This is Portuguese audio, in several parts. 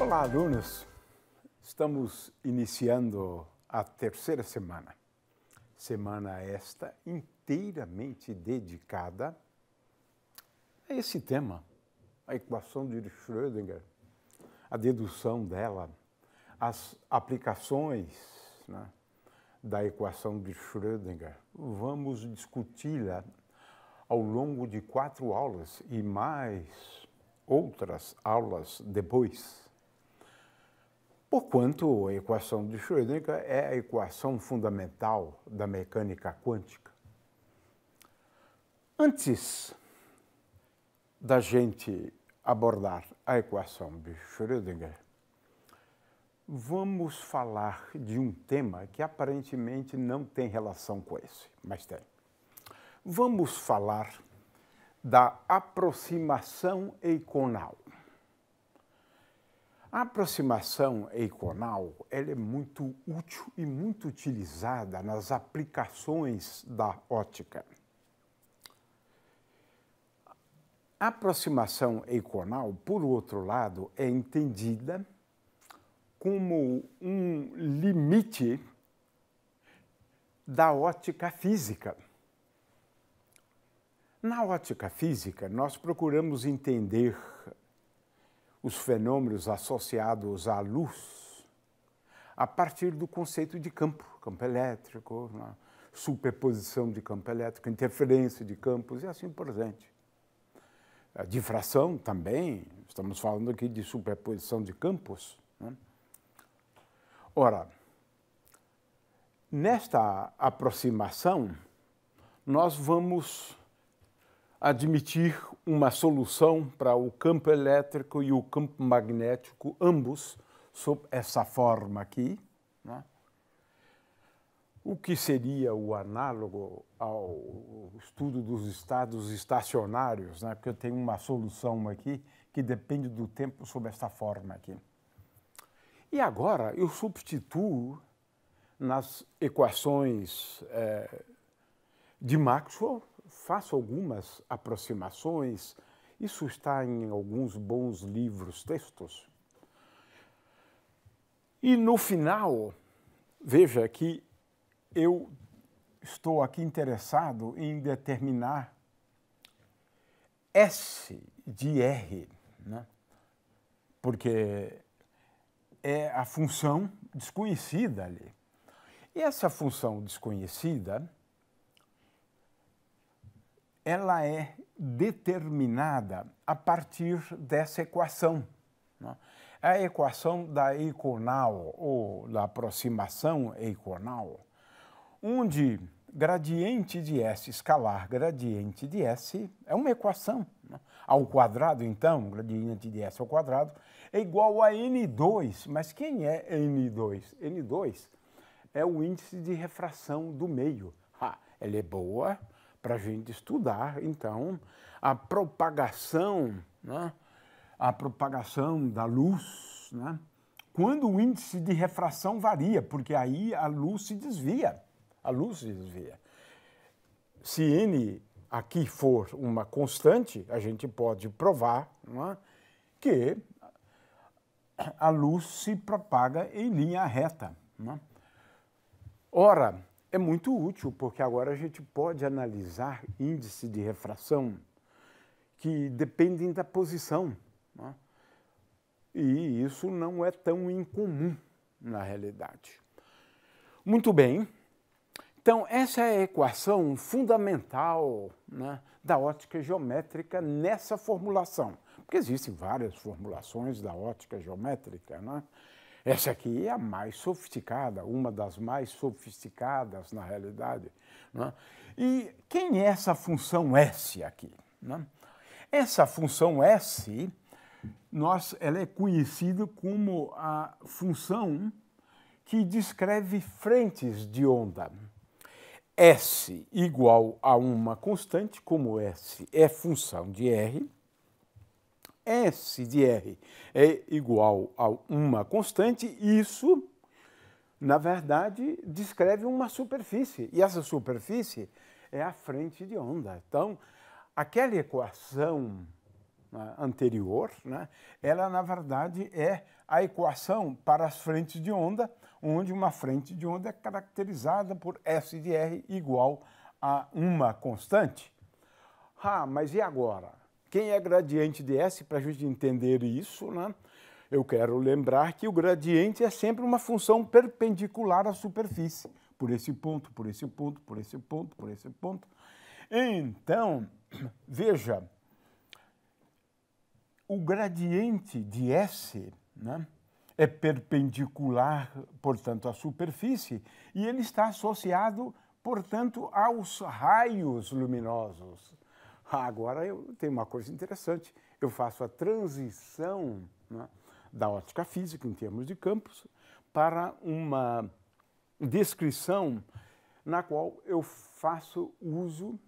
Olá, alunos! Estamos iniciando a terceira semana. Semana esta inteiramente dedicada a esse tema, a equação de Schrödinger, a dedução dela, as aplicações, né, da equação de Schrödinger. Vamos discuti-la ao longo de 4 aulas e mais outras aulas depois. Porquanto a equação de Schrödinger é a equação fundamental da mecânica quântica. Antes da gente abordar a equação de Schrödinger, vamos falar de um tema que aparentemente não tem relação com esse, mas tem. Vamos falar da aproximação eiconal. A aproximação eiconal ela é muito útil e muito utilizada nas aplicações da ótica. A aproximação eiconal, por outro lado, é entendida como um limite da ótica física. Na ótica física, nós procuramos entender os fenômenos associados à luz a partir do conceito de campo elétrico, né? Superposição de campo elétrico, interferência de campos e assim por diante. A difração também, estamos falando aqui de superposição de campos, né? Ora, nesta aproximação, nós vamos admitir uma solução para o campo elétrico e o campo magnético, ambos sob essa forma aqui, né? O que seria o análogo ao estudo dos estados estacionários, né? Porque eu tenho uma solução aqui que depende do tempo sob essa forma aqui. E agora eu substituo nas equações de Maxwell, faço algumas aproximações, isso está em alguns bons livros, textos. E no final, veja que eu estou aqui interessado em determinar S de R, né? Porque é a função desconhecida ali. E essa função desconhecida, ela é determinada a partir dessa equação, né? A equação da eiconal, ou da aproximação eiconal, onde gradiente de S escalar gradiente de S é uma equação, né? Ao quadrado, então, gradiente de S ao quadrado é igual a N2. Mas quem é N2? N2 é o índice de refração do meio. Ela é boa para a gente estudar, então, a propagação, né? A propagação da luz, né? Quando o índice de refração varia, porque aí a luz se desvia. A luz se desvia. Se N aqui for uma constante, a gente pode provar, né, que a luz se propaga em linha reta, né? Ora, é muito útil, porque agora a gente pode analisar índice de refração que dependem da posição, né? E isso não é tão incomum na realidade. Muito bem. Então, essa é a equação fundamental, né, da ótica geométrica nessa formulação. Porque existem várias formulações da ótica geométrica, né? Essa aqui é a mais sofisticada, uma das mais sofisticadas na realidade, né? E quem é essa função S aqui, né? Essa função S, ela é conhecida como a função que descreve frentes de onda. S igual a uma constante, como S é função de R, S de R é igual a uma constante, isso, na verdade, descreve uma superfície, e essa superfície é a frente de onda. Então, aquela equação, né, anterior, né, ela, na verdade, é a equação para as frentes de onda, onde uma frente de onda é caracterizada por S de R igual a uma constante. Ah, mas e agora? Quem é gradiente de S? Para a gente entender isso, né, eu quero lembrar que o gradiente é sempre uma função perpendicular à superfície, por esse ponto, por esse ponto, por esse ponto, por esse ponto. Então, veja, o gradiente de S, né, é perpendicular, portanto, à superfície, e ele está associado, portanto, aos raios luminosos. Agora eu tenho uma coisa interessante, eu faço a transição, né, da ótica física, em termos de campos, para uma descrição na qual eu faço uso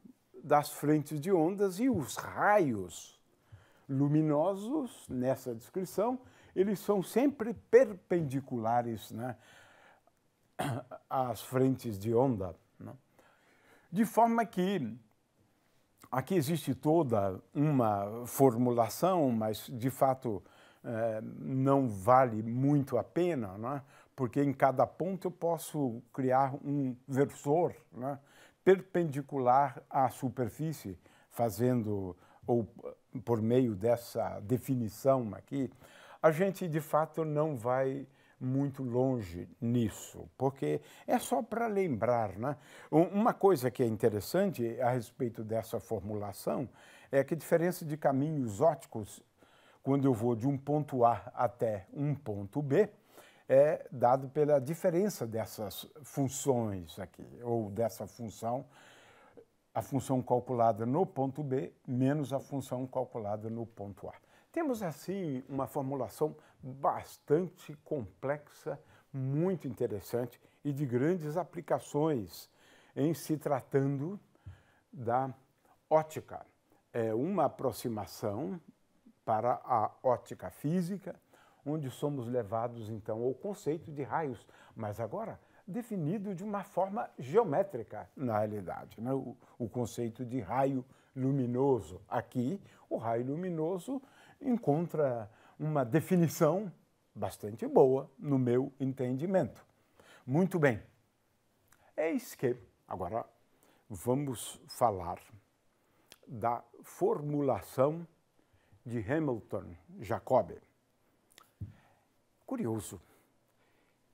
das frentes de ondas e os raios luminosos nessa descrição, eles são sempre perpendiculares, né, às frentes de onda, né? De forma que aqui existe toda uma formulação, mas de fato não vale muito a pena, né? Porque em cada ponto eu posso criar um versor, né, perpendicular à superfície, fazendo, ou por meio dessa definição aqui, a gente de fato não vai muito longe nisso, porque é só para lembrar, né? Uma coisa que é interessante a respeito dessa formulação é que a diferença de caminhos ópticos, quando eu vou de um ponto A até um ponto B, é dado pela diferença dessas funções aqui, ou dessa função, a função calculada no ponto B menos a função calculada no ponto A. Temos, assim, uma formulação bastante complexa, muito interessante e de grandes aplicações em se tratando da ótica. É uma aproximação para a ótica física, onde somos levados, então, ao conceito de raios, mas agora definido de uma forma geométrica, na realidade, né? O conceito de raio luminoso. Aqui, o raio luminoso encontra uma definição bastante boa, no meu entendimento. Muito bem. Eis que, agora, vamos falar da formulação de Hamilton-Jacobi. Curioso.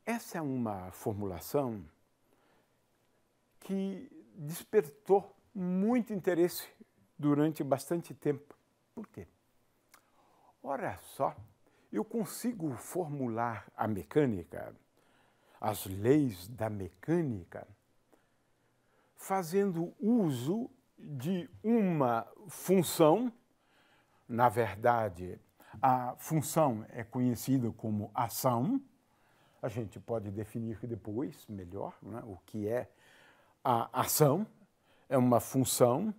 Essa é uma formulação que despertou muito interesse durante bastante tempo. Por quê? Olha só, eu consigo formular a mecânica, as leis da mecânica, fazendo uso de uma função. Na verdade, a função é conhecida como ação. A gente pode definir depois melhor, né, o que é a ação. É uma função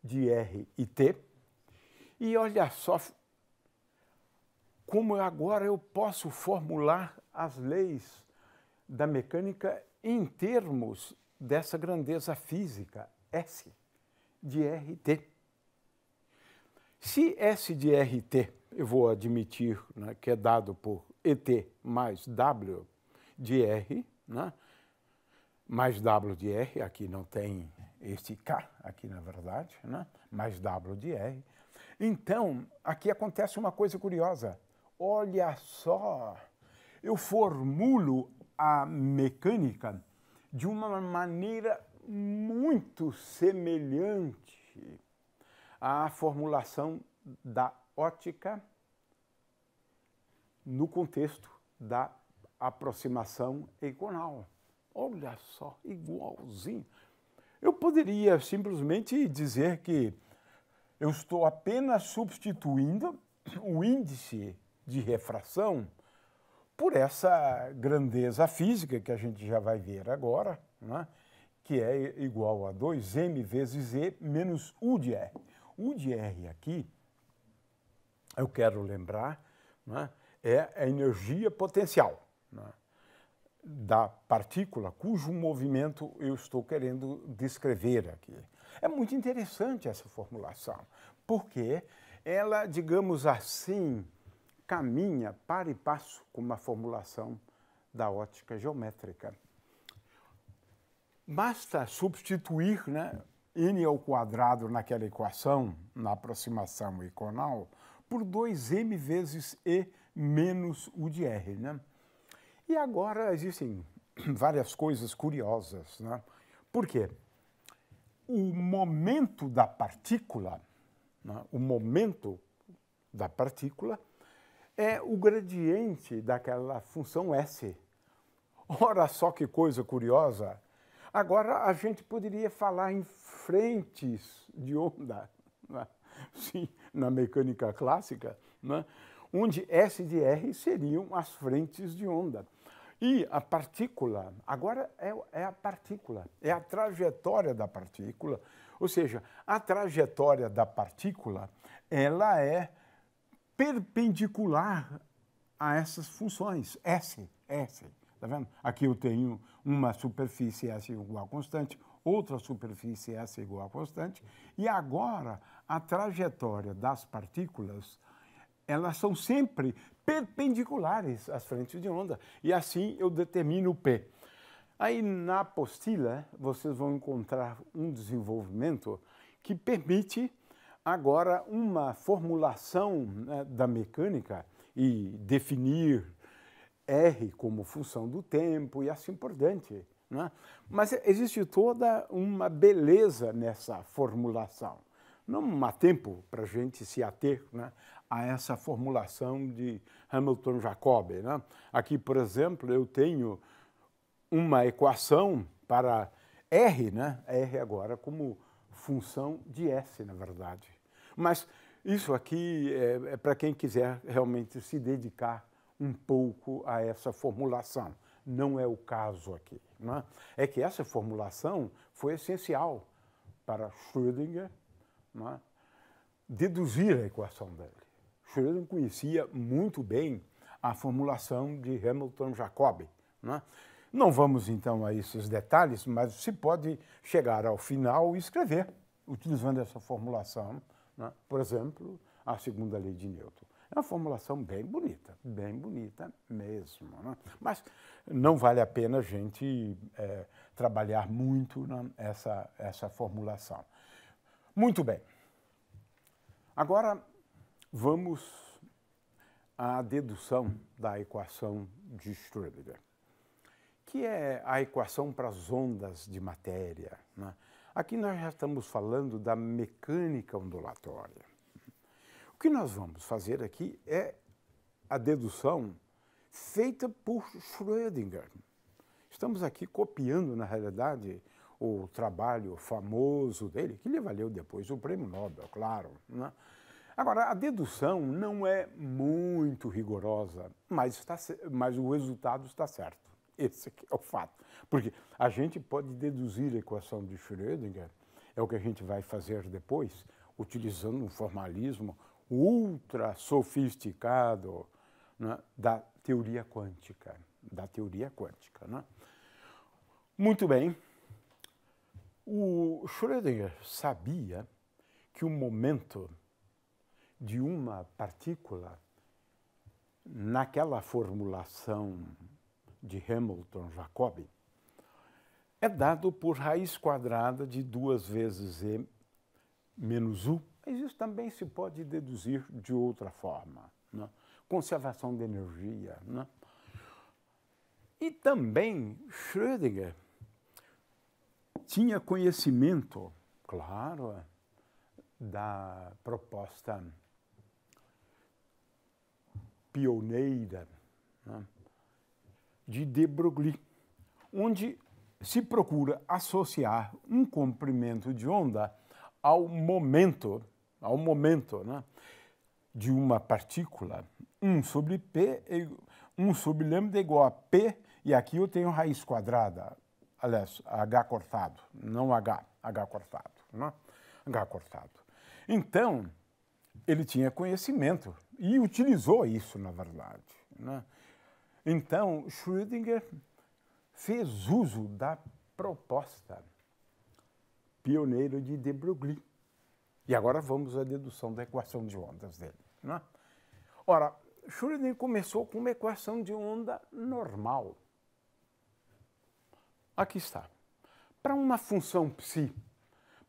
de R e T. E olha só como agora eu posso formular as leis da mecânica em termos dessa grandeza física, S de RT. Se S de RT, eu vou admitir, né, que é dado por ET mais W de R, né, mais W de R, aqui não tem este K, aqui na verdade, né, mais W de R. Então, aqui acontece uma coisa curiosa. Olha só, eu formulo a mecânica de uma maneira muito semelhante à formulação da ótica no contexto da aproximação eiconal. Olha só, igualzinho. Eu poderia simplesmente dizer que eu estou apenas substituindo o índice de refração por essa grandeza física que a gente já vai ver agora, né? Que é igual a 2m vezes E menos U de R. U de R aqui, eu quero lembrar, né, é a energia potencial, né, da partícula cujo movimento eu estou querendo descrever aqui. É muito interessante essa formulação, porque ela, digamos assim, caminha para e passo com uma formulação da ótica geométrica. Basta substituir, né, n ao quadrado naquela equação, na aproximação econal, por 2m vezes e menos u de r. Né? E agora existem várias coisas curiosas. Né? Por quê? O momento da partícula, né, o momento da partícula é o gradiente daquela função S. Ora só que coisa curiosa! Agora a gente poderia falar em frentes de onda, né? Sim, na mecânica clássica, né? Onde S de R seriam as frentes de onda. E a partícula, agora é a partícula, é a trajetória da partícula, ou seja, a trajetória da partícula, ela é perpendicular a essas funções, S. Tá vendo? Aqui eu tenho uma superfície S igual a constante, outra superfície S igual a constante, e agora a trajetória das partículas, elas são sempre perpendiculares às frentes de onda, e assim eu determino P. Aí na apostila vocês vão encontrar um desenvolvimento que permite agora uma formulação, né, da mecânica e definir R como função do tempo e assim por diante. Né? Mas existe toda uma beleza nessa formulação. Não há tempo para a gente se ater, né, a essa formulação de Hamilton-Jacobi. Né? Aqui, por exemplo, eu tenho uma equação para R, né? R agora como função de S, na verdade. Mas isso aqui é para quem quiser realmente se dedicar um pouco a essa formulação. Não é o caso aqui. Né? É que essa formulação foi essencial para Schrödinger, né, deduzir a equação dele. Schrödinger conhecia muito bem a formulação de Hamilton-Jacobi. Né? Não vamos, então, a esses detalhes, mas se pode chegar ao final e escrever, utilizando essa formulação, né? Por exemplo, a segunda lei de Newton. É uma formulação bem bonita mesmo. Né? Mas não vale a pena a gente trabalhar muito, né, essa formulação. Muito bem. Agora vamos à dedução da equação de Schrödinger, que é a equação para as ondas de matéria. Né? Aqui nós já estamos falando da mecânica ondulatória. O que nós vamos fazer aqui é a dedução feita por Schrödinger. Estamos aqui copiando, na realidade, o trabalho famoso dele, que lhe valeu depois o prêmio Nobel, claro. Né? Agora, a dedução não é muito rigorosa, mas o resultado está certo. Esse aqui é o fato. Porque a gente pode deduzir a equação de Schrödinger, é o que a gente vai fazer depois, utilizando um formalismo ultra sofisticado, né, da teoria quântica. Né? Muito bem. O Schrödinger sabia que o momento de uma partícula naquela formulação de Hamilton-Jacobi é dado por raiz quadrada de 2 vezes e menos u. Mas isso também se pode deduzir de outra forma. Né? Conservação de energia. Né? E também Schrödinger tinha conhecimento, claro, da proposta pioneira, né, de de Broglie, onde se procura associar um comprimento de onda ao momento, né, de uma partícula. 1 sobre P, 1 sobre lambda é igual a P, e aqui eu tenho raiz quadrada, aliás, H cortado, não H cortado. Né? H cortado. Então, ele tinha conhecimento e utilizou isso, na verdade. Né? Então, Schrödinger fez uso da proposta pioneira de de Broglie. E agora vamos à dedução da equação de ondas dele. Não é? Ora, Schrödinger começou com uma equação de onda normal. Aqui está. Para uma função psi,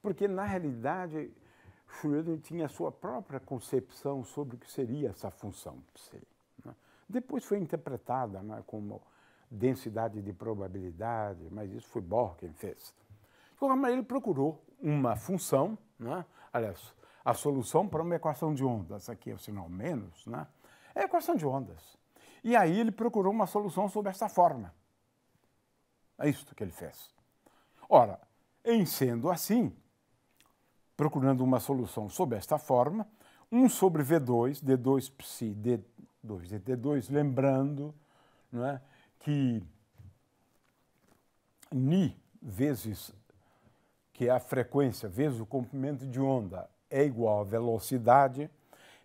porque na realidade Schrödinger tinha a sua própria concepção sobre o que seria essa função psi. Né? Depois foi interpretada, né, como densidade de probabilidade, mas isso foi Bohr quem fez. De qualquer maneira, ele procurou uma função, né? Aliás, a solução para uma equação de ondas, aqui é o sinal menos, né? É a equação de ondas. E aí ele procurou uma solução sob essa forma. É isso que ele fez. Ora, em sendo assim, procurando uma solução sob esta forma, 1 sobre V2, D2 psi, D2, D2, lembrando, não é, que Ni vezes, que é a frequência, vezes o comprimento de onda, é igual à velocidade,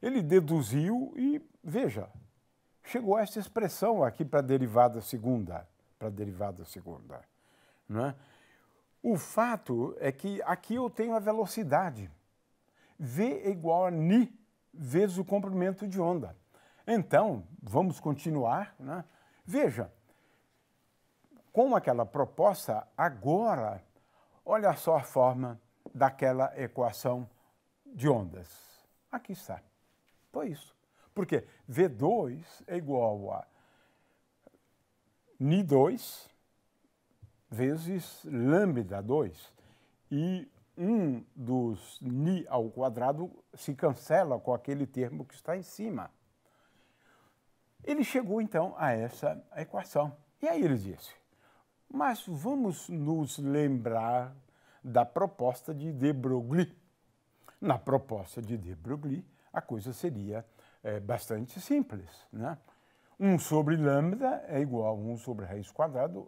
ele deduziu e, veja, chegou a essa expressão aqui para a derivada segunda. Não é? O fato é que aqui eu tenho a velocidade. V é igual a Ni vezes o comprimento de onda. Então, vamos continuar. Né? Veja, com aquela proposta, agora, olha só a forma daquela equação de ondas. Aqui está. Foi isso. Porque V2 é igual a Ni2 vezes lambda 2. E um dos Ni ao quadrado se cancela com aquele termo que está em cima. Ele chegou, então, a essa equação. E aí ele disse, mas vamos nos lembrar da proposta de de Broglie. Na proposta de de Broglie, a coisa seria bastante simples. Né? 1 sobre lambda é igual a 1 sobre raiz quadrada,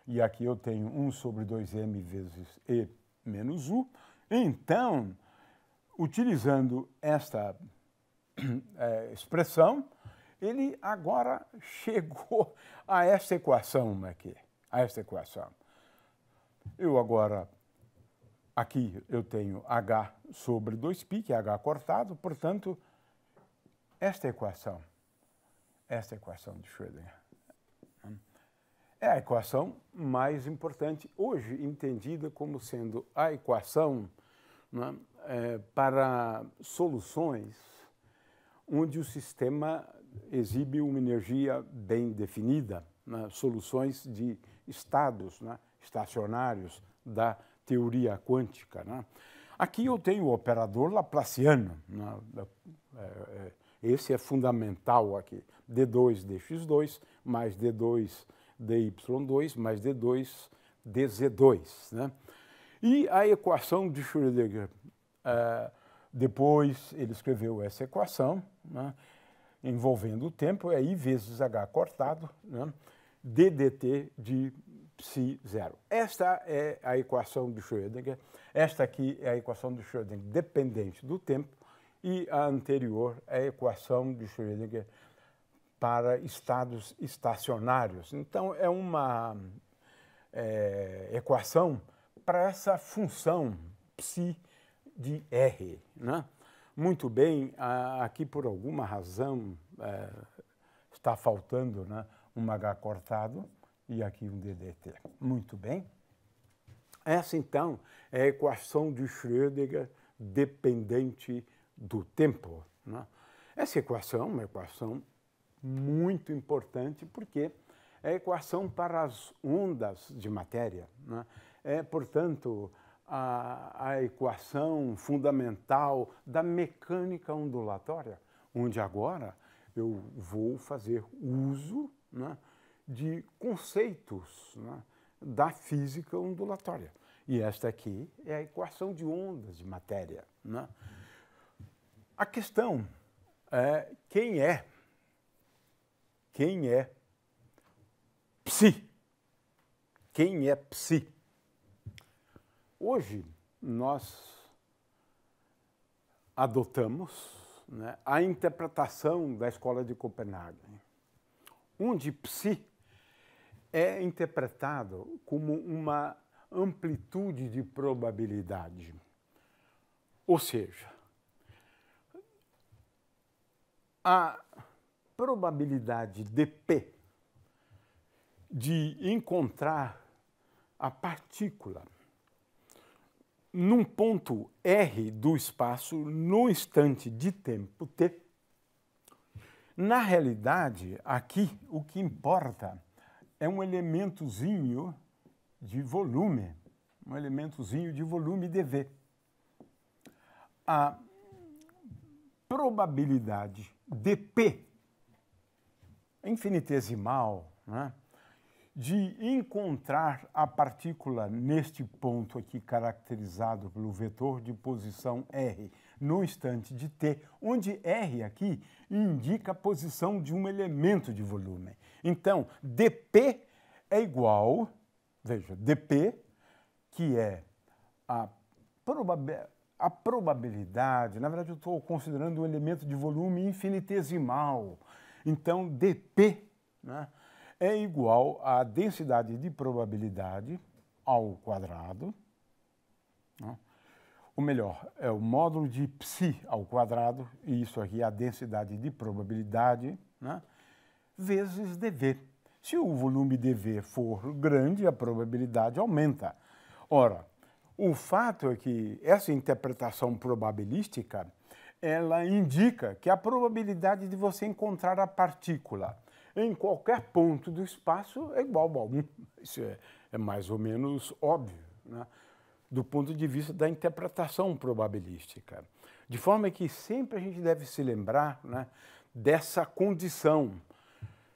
e aqui eu tenho 1 sobre 2m vezes e menos u. Então, utilizando esta expressão, ele agora chegou a esta equação aqui, a esta equação. Eu agora, aqui eu tenho h sobre 2π, que é h cortado, portanto, esta equação de Schrödinger é a equação mais importante hoje entendida como sendo a equação, né, para soluções onde o sistema exibe uma energia bem definida, né, soluções de estados, né, estacionários da teoria quântica. Né. Aqui eu tenho o operador laplaciano, né, esse é fundamental aqui, d2 dx2 mais d2 dy2 mais d2 dz2. Né? E a equação de Schrödinger, depois ele escreveu essa equação, né, envolvendo o tempo, é I vezes H cortado, né, ddt de psi zero. Esta é a equação de Schrödinger, esta aqui é a equação de Schrödinger dependente do tempo, e a anterior é a equação de Schrödinger para estados estacionários. Então, é uma equação para essa função psi de R. Né? Muito bem, aqui por alguma razão está faltando, né, um H cortado e aqui um DDT. Muito bem. Essa, então, é a equação de Schrödinger dependente do tempo. Né? Essa equação é uma equação muito importante porque é a equação para as ondas de matéria. Né? É, portanto, a equação fundamental da mecânica ondulatória, onde agora eu vou fazer uso, né, de conceitos, né, da física ondulatória. E esta aqui é a equação de ondas de matéria. Né? A questão é quem é psi? Quem é psi? Hoje nós adotamos, né, a interpretação da Escola de Copenhague, onde psi é interpretado como uma amplitude de probabilidade. Ou seja, a probabilidade de P de encontrar a partícula num ponto R do espaço no instante de tempo T. Na realidade, aqui o que importa é um elementozinho de volume, dV. A probabilidade de P infinitesimal, né, de encontrar a partícula neste ponto aqui caracterizado pelo vetor de posição R no instante de T, onde R aqui indica a posição de um elemento de volume. Então, dP é igual, veja, dP, que é a probabilidade, na verdade eu estou considerando um elemento de volume infinitesimal. Então, dP, né, é igual à densidade de probabilidade ao quadrado, né? Ou melhor, é o módulo de psi ao quadrado, e isso aqui é a densidade de probabilidade, né, vezes dV. Se o volume dV for grande, a probabilidade aumenta. Ora, o fato é que essa interpretação probabilística, ela indica que a probabilidade de você encontrar a partícula em qualquer ponto do espaço é igual a 1. Isso é mais ou menos óbvio, né, do ponto de vista da interpretação probabilística. De forma que sempre a gente deve se lembrar, né, dessa condição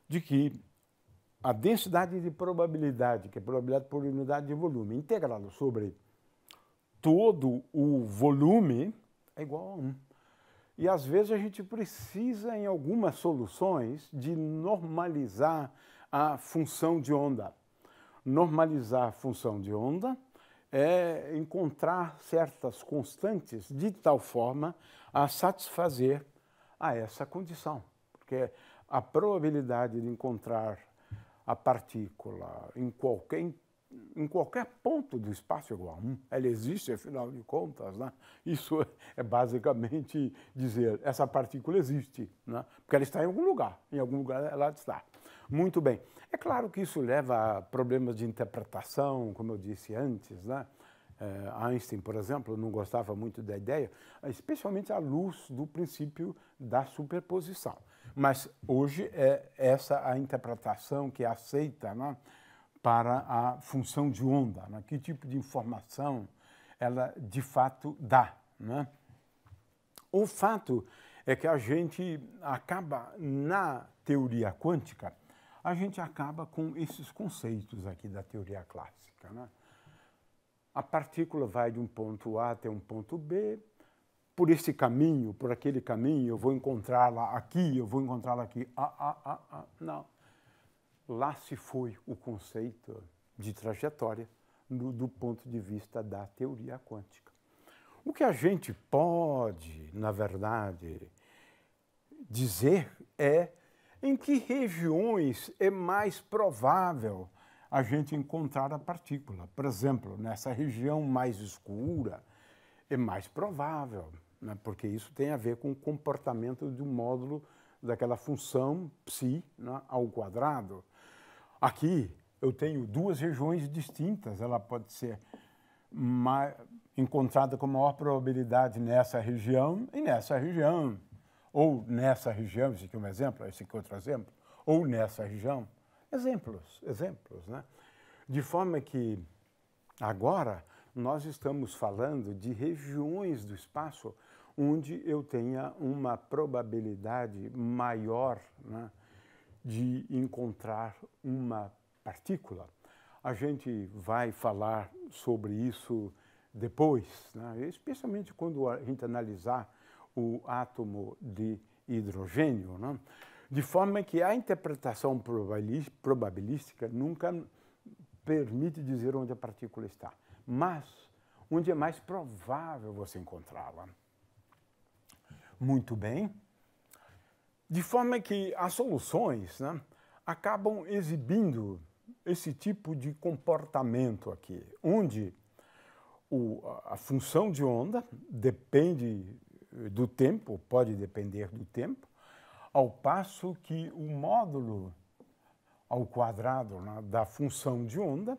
de que a densidade de probabilidade, que é a probabilidade por unidade de volume, integrado sobre todo o volume, é igual a 1. E, às vezes, a gente precisa, em algumas soluções, de normalizar a função de onda. Normalizar a função de onda é encontrar certas constantes de tal forma a satisfazer a essa condição. Porque a probabilidade de encontrar a partícula em qualquer ponto do espaço é igual a 1. Ela existe, afinal de contas, né? Isso é basicamente dizer, essa partícula existe, né? Porque ela está em algum lugar ela está. Muito bem. É claro que isso leva a problemas de interpretação, como eu disse antes, né? Einstein, por exemplo, não gostava muito da ideia, especialmente à luz do princípio da superposição. Mas hoje é essa a interpretação que é aceita, né, para a função de onda, né? Que tipo de informação ela de fato dá, né? O fato é que a gente acaba, na teoria quântica, a gente acaba com esses conceitos aqui da teoria clássica, né? A partícula vai de um ponto A até um ponto B, por esse caminho, por aquele caminho, eu vou encontrá-la aqui, eu vou encontrá-la aqui. Não. Lá se foi o conceito de trajetória do ponto de vista da teoria quântica. O que a gente pode, na verdade, dizer é em que regiões é mais provável a gente encontrar a partícula. Por exemplo, nessa região mais escura é mais provável, né? Porque isso tem a ver com o comportamento do módulo daquela função psi, né, ao quadrado. Aqui eu tenho duas regiões distintas, ela pode ser encontrada com maior probabilidade nessa região e nessa região. Ou nessa região, esse aqui é um exemplo, esse aqui é outro exemplo, ou nessa região. Exemplos, né? De forma que agora nós estamos falando de regiões do espaço onde eu tenha uma probabilidade maior, né, de encontrar uma partícula. A gente vai falar sobre isso depois, né, especialmente quando a gente analisar o átomo de hidrogênio, né? De forma que a interpretação probabilística nunca permite dizer onde a partícula está, mas onde é mais provável você encontrá-la. Muito bem. De forma que as soluções, né, acabam exibindo esse tipo de comportamento aqui, onde a função de onda depende do tempo, pode depender do tempo, ao passo que o módulo ao quadrado, né, da função de onda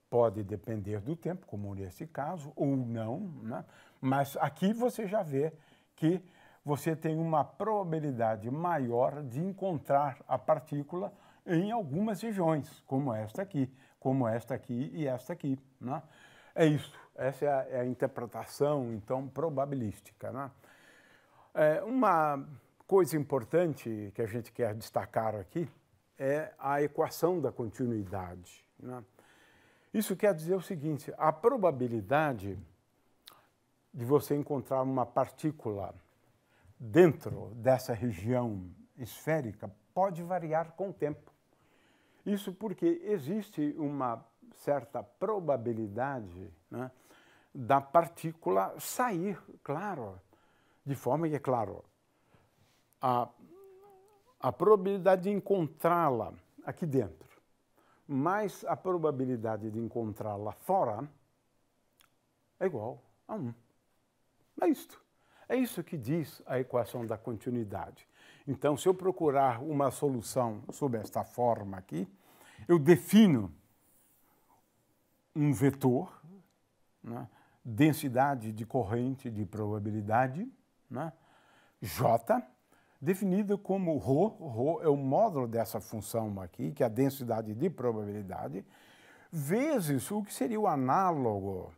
pode depender do tempo, como nesse caso, ou não, né? Mas aqui você já vê que você tem uma probabilidade maior de encontrar a partícula em algumas regiões, como esta aqui e esta aqui, né? É isso, essa é a interpretação, então, probabilística, né? Uma coisa importante que a gente quer destacar aqui é a equação da continuidade, né? Isso quer dizer o seguinte: a probabilidade de você encontrar uma partícula dentro dessa região esférica pode variar com o tempo. Isso porque existe uma certa probabilidade, né, da partícula sair, claro, de forma que, claro, a probabilidade de encontrá-la aqui dentro, mais a probabilidade de encontrá-la fora é igual a 1. É isto. É isso que diz a equação da continuidade. Então, se eu procurar uma solução sob esta forma aqui, eu defino um vetor, né, densidade de corrente de probabilidade, né, J, definido como ρ. Ρ é o módulo dessa função aqui, que é a densidade de probabilidade, vezes o que seria o análogo,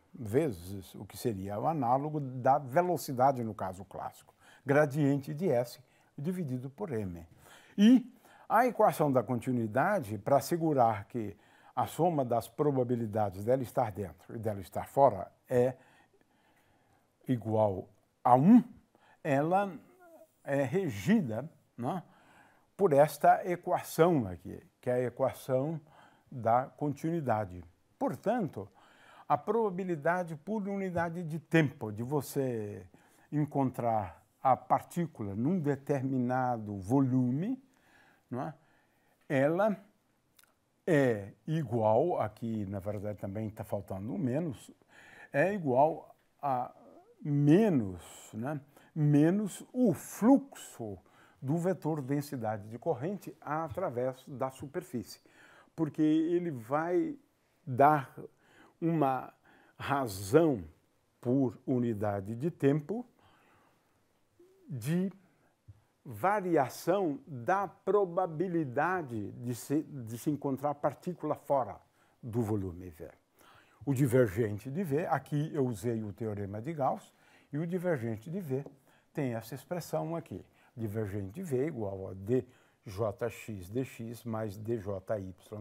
da velocidade no caso clássico, gradiente de S dividido por M. E a equação da continuidade, para assegurar que a soma das probabilidades dela estar dentro e dela estar fora é igual a 1, ela é regida, né, por esta equação aqui, que é a equação da continuidade. Portanto, a probabilidade por unidade de tempo de você encontrar a partícula num determinado volume, não é? Ela é igual, aqui na verdade também está faltando um menos, é igual a menos, né, menos o fluxo do vetor densidade de corrente através da superfície, porque ele vai dar uma razão por unidade de tempo de variação da probabilidade de se encontrar partícula fora do volume V. O divergente de V, aqui eu usei o teorema de Gauss, e o divergente de V tem essa expressão aqui. Divergente de V igual a djx dx mais djy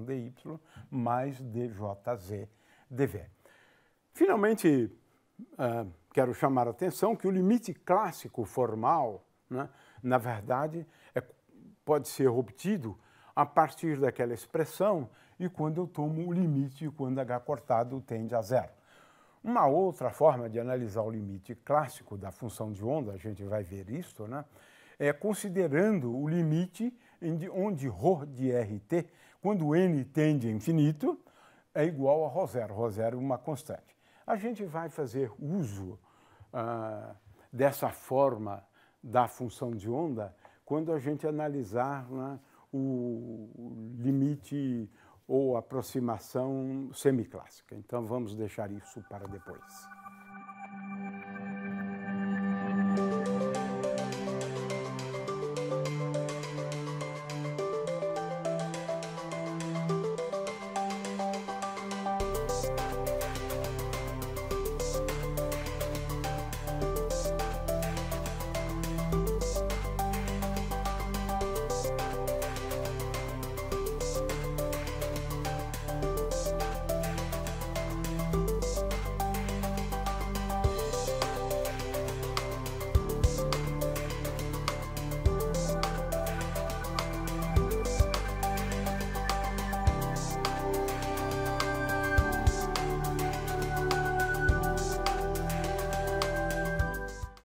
dy mais djz dv. Finalmente, quero chamar a atenção que o limite clássico formal, né, na verdade, pode ser obtido a partir daquela expressão e quando eu tomo o limite e quando h cortado tende a zero. Uma outra forma de analisar o limite clássico da função de onda, a gente vai ver isso, né, é considerando o limite onde ρ de RT, quando n tende a infinito, é igual a ρ0. ρ0 é uma constante. A gente vai fazer uso dessa forma da função de onda quando a gente analisar, né, o limite ou aproximação semiclássica. Então, vamos deixar isso para depois.